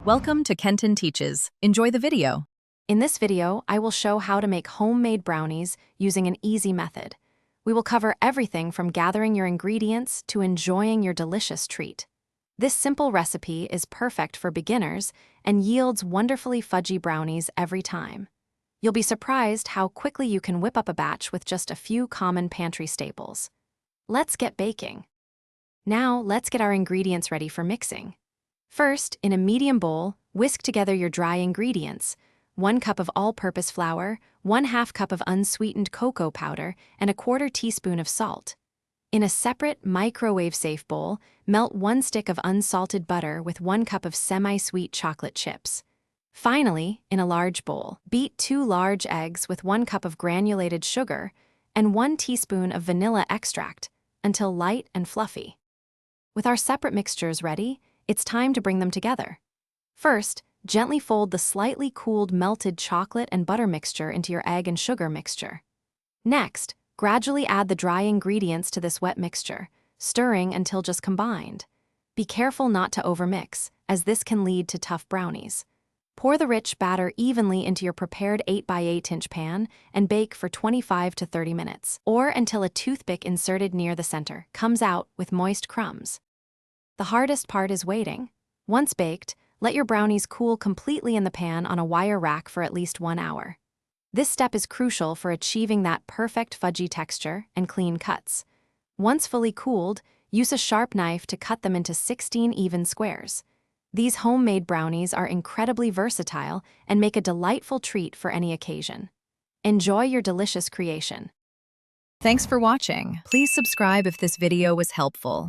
Welcome to Kenton Teaches. Enjoy the video. In this video, I will show how to make homemade brownies using an easy method. We will cover everything from gathering your ingredients to enjoying your delicious treat. This simple recipe is perfect for beginners and yields wonderfully fudgy brownies every time. You'll be surprised how quickly you can whip up a batch with just a few common pantry staples. Let's get baking. Now, let's get our ingredients ready for mixing. First, in a medium bowl, whisk together your dry ingredients: 1 cup of all-purpose flour, 1/2 cup of unsweetened cocoa powder, and 1/4 teaspoon of salt. In a separate, microwave-safe bowl, melt 1 stick of unsalted butter with 1 cup of semi-sweet chocolate chips. Finally, in a large bowl, beat 2 large eggs with 1 cup of granulated sugar and 1 teaspoon of vanilla extract until light and fluffy. With our separate mixtures ready, it's time to bring them together. First, gently fold the slightly cooled melted chocolate and butter mixture into your egg and sugar mixture. Next, gradually add the dry ingredients to this wet mixture, stirring until just combined. Be careful not to overmix, as this can lead to tough brownies. Pour the rich batter evenly into your prepared 8x8-inch pan and bake for 25 to 30 minutes, or until a toothpick inserted near the center comes out with moist crumbs. The hardest part is waiting. Once baked, let your brownies cool completely in the pan on a wire rack for at least 1 hour. This step is crucial for achieving that perfect fudgy texture and clean cuts. Once fully cooled, use a sharp knife to cut them into 16 even squares. These homemade brownies are incredibly versatile and make a delightful treat for any occasion. Enjoy your delicious creation. Thanks for watching. Please subscribe if this video was helpful.